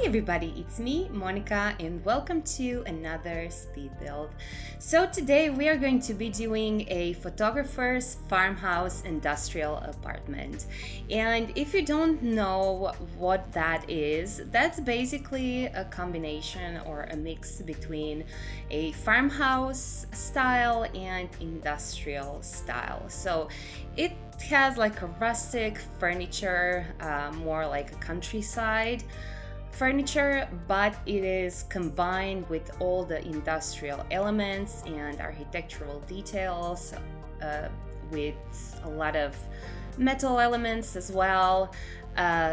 everybody, it's me, Monica, and welcome to another speed build. So today we are going to be doing a photographer's farmhouse industrial apartment. And if you don't know what that is, that's basically a combination or a mix between a farmhouse style and industrial style. So it has like a rustic furniture, more like a countryside furniture, but it is combined with all the industrial elements and architectural details, with a lot of metal elements as well.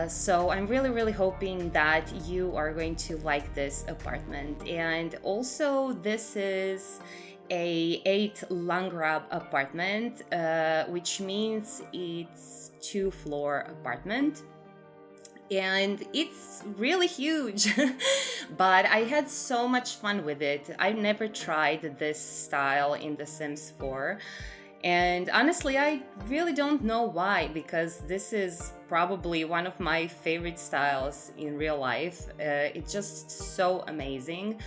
So I'm really hoping that you are going to like this apartment. And also this is a VIII Landgraab apartment, which means it's 2-floor apartment. And it's really huge, but I had so much fun with it. I never tried this style in The Sims 4. And honestly, I really don't know why, because this is probably one of my favorite styles in real life. It's just so amazing.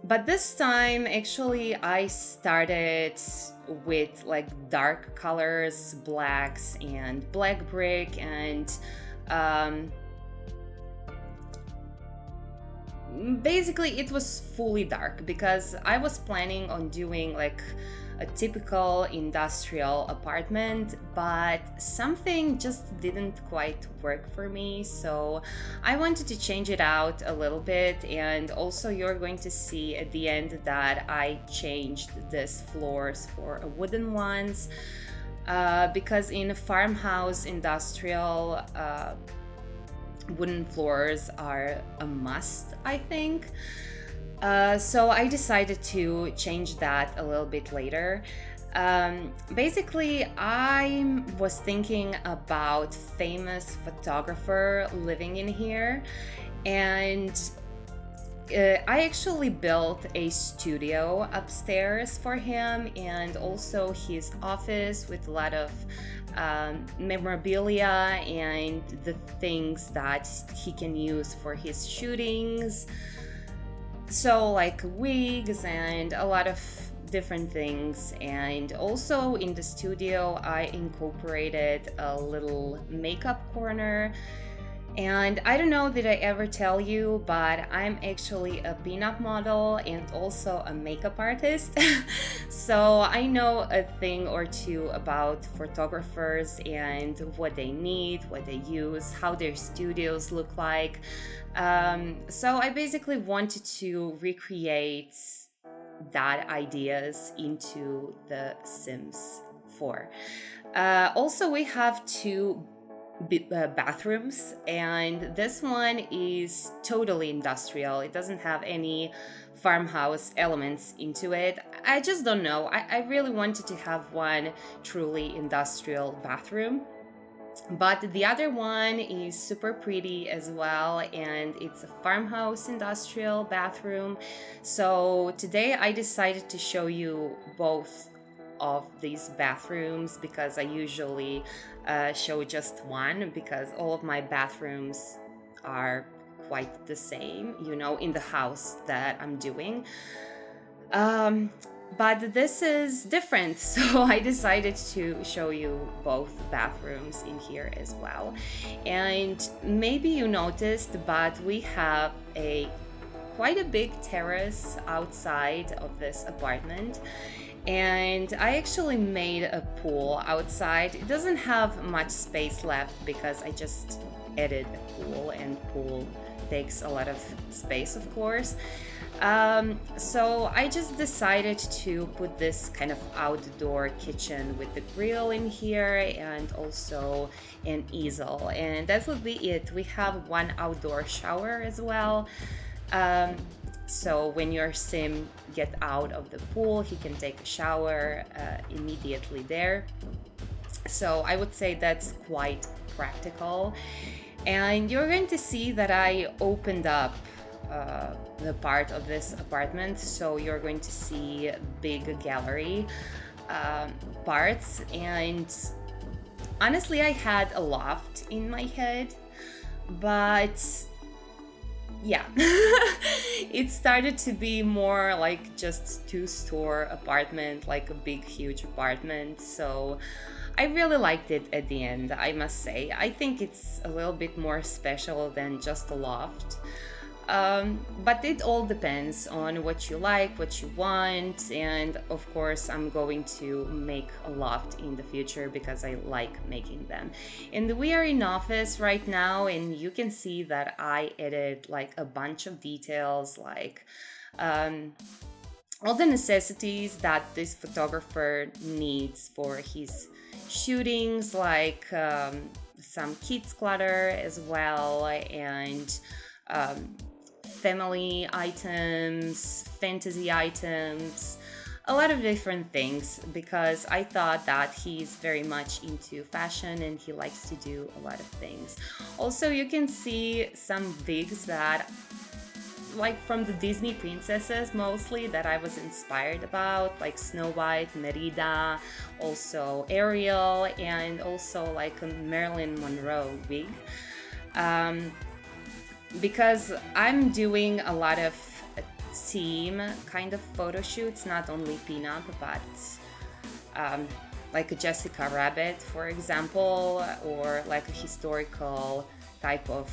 But this time, actually, I started with like dark colors, blacks and black brick, and basically it was fully dark because I was planning on doing like a typical industrial apartment, but something just didn't quite work for me, so I wanted to change it out a little bit. And also you're going to see at the end that I changed these floors for wooden ones, because in a farmhouse industrial, wooden floors are a must, I think. So I decided to change that a little bit later. Basically, I was thinking about famous photographer living in here, and I actually built a studio upstairs for him, and also his office with a lot of memorabilia and the things that he can use for his shootings. So like wigs and a lot of different things. And also in the studio I incorporated a little makeup corner. And I don't know, did I ever tell you, but I'm actually a pinup model and also a makeup artist. So I know a thing or two about photographers and what they need, what they use, how their studios look like. So I basically wanted to recreate that ideas into the Sims 4. Also, we have two bathrooms, and this one is totally industrial. It doesn't have any farmhouse elements into it. I just don't know. I really wanted to have one truly industrial bathroom. But the other one is super pretty as well, and it's a farmhouse industrial bathroom. So today I decided to show you both of these bathrooms, because I usually show just one, because all of my bathrooms are quite the same, you know, in the house that I'm doing. But this is different, so I decided to show you both bathrooms in here as well. And maybe you noticed, but we have quite a big terrace outside of this apartment. And I actually made a pool outside. It doesn't have much space left because I just added a pool, and pool takes a lot of space, of course. So I just decided to put this kind of outdoor kitchen with the grill in here and also an easel, and that would be it. We have one outdoor shower as well. So when your sim get out of the pool, he can take a shower immediately there. So I would say that's quite practical. And you're going to see that I opened up the part of this apartment, so you're going to see big gallery parts. And honestly, I had a loft in my head, But yeah, it started to be more like just two-store apartment, like a big, huge apartment. So I really liked it at the end, I must say. I think it's a little bit more special than just a loft. But it all depends on what you like, what you want, and of course, I'm going to make a loft in the future because I like making them. And we are in office right now, and you can see that I added like a bunch of details, like um, all the necessities that this photographer needs for his shootings, like some kids clutter as well, and um, family items, fantasy items, a lot of different things, because I thought that he's very much into fashion and he likes to do a lot of things. Also, you can see some wigs that, like from the Disney princesses mostly, that I was inspired about, like Snow White, Merida, also Ariel, and also like a Marilyn Monroe wig. Because I'm doing a lot of team kind of photo shoots, not only pinup, but like a Jessica Rabbit, for example, or like a historical type of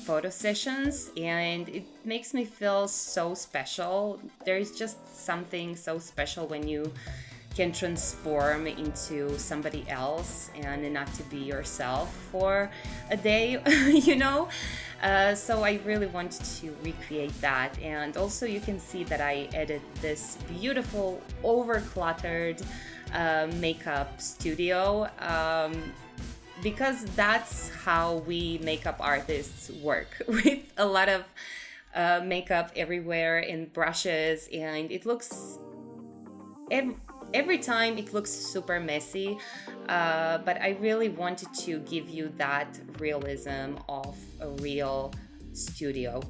photo sessions, and it makes me feel so special. There is just something so special when you can transform into somebody else and not to be yourself for a day, you know? So I really wanted to recreate that. And also you can see that I added this beautiful over-cluttered makeup studio, because that's how we makeup artists work, with a lot of makeup everywhere and brushes, and it looks every time it looks super messy, but I really wanted to give you that realism of a real studio.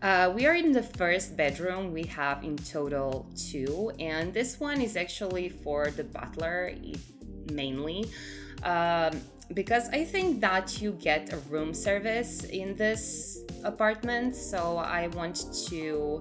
We are in the first bedroom. We have in total two, and this one is actually for the butler mainly, because I think that you get a room service in this apartment, so I want to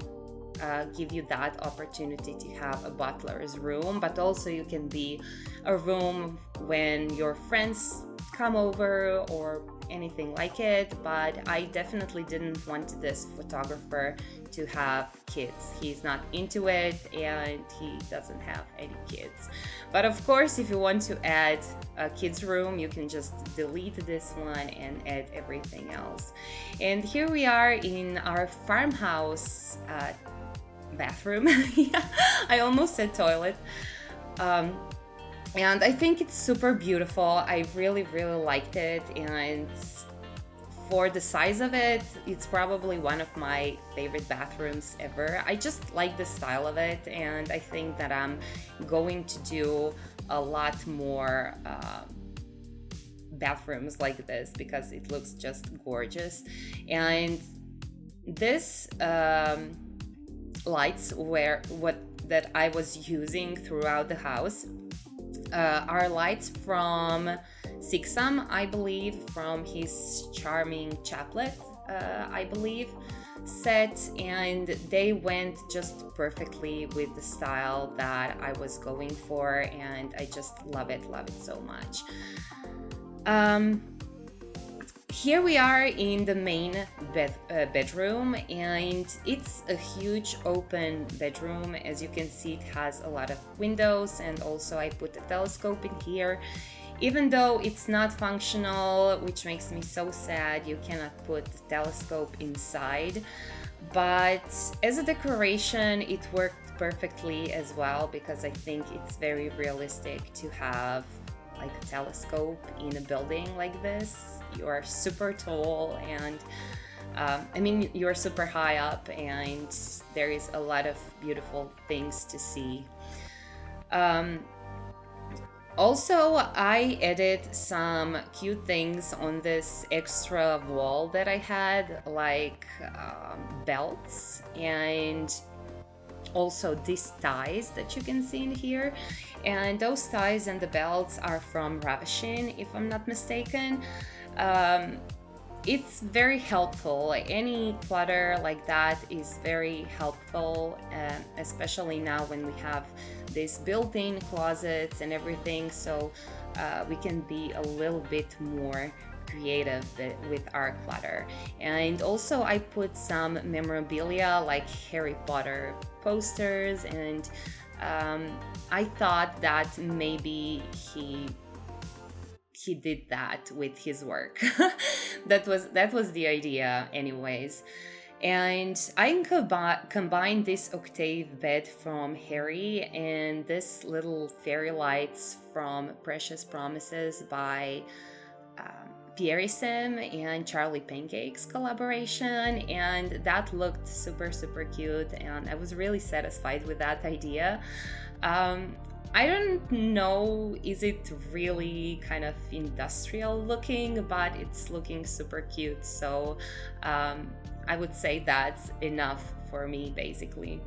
give you that opportunity to have a butler's room, but also you can be a room when your friends come over or anything like it. But I definitely didn't want this photographer to have kids. He's not into it and he doesn't have any kids. But of course, if you want to add a kids room, you can just delete this one and add everything else. And here we are in our farmhouse bathroom. Yeah, I almost said toilet. And I think it's super beautiful. I really liked it, and for the size of it, it's probably one of my favorite bathrooms ever. I just like the style of it, and I think that I'm going to do a lot more bathrooms like this because it looks just gorgeous. And this lights were what that I was using throughout the house are lights from Sixam, I believe, from his charming chaplet, I believe, set, and they went just perfectly with the style that I was going for, and I just love it so much. Here we are in the main bedroom, and it's a huge open bedroom. As you can see, it has a lot of windows, and also I put a telescope in here. Even though it's not functional, which makes me so sad, you cannot put the telescope inside. But as a decoration, it worked perfectly as well, because I think it's very realistic to have like a telescope in a building like this. You are super tall, and you're super high up, and there is a lot of beautiful things to see. Also, I added some cute things on this extra wall that I had, like belts, and also these ties that you can see in here. And those ties and the belts are from Ravashin, if I'm not mistaken. it's very helpful. Any clutter like that is very helpful, especially now when we have these built-in closets and everything, so we can be a little bit more creative with our clutter. And also I put some memorabilia like Harry Potter posters, and I thought that maybe he did that with his work. That was the idea anyways. And I combined this octave bed from Harry and this little fairy lights from Precious Promises by Pierre Sim and Charlie Pancake's collaboration, and that looked super cute, and I was really satisfied with that idea. I don't know, is it really kind of industrial looking, but it's looking super cute, so I would say that's enough for me basically.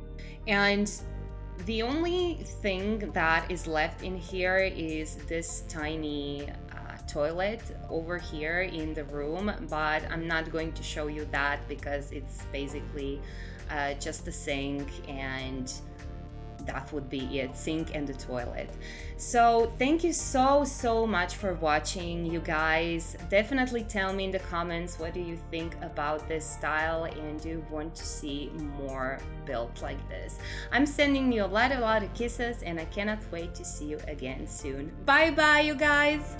And the only thing that is left in here is this tiny toilet over here in the room, but I'm not going to show you that because it's basically just the sink, and that would be it, sink and the toilet. So thank you so much for watching, you guys. Definitely tell me in the comments what do you think about this style, and do you want to see more built like this. I'm sending you a lot of kisses, and I cannot wait to see you again soon. Bye you guys.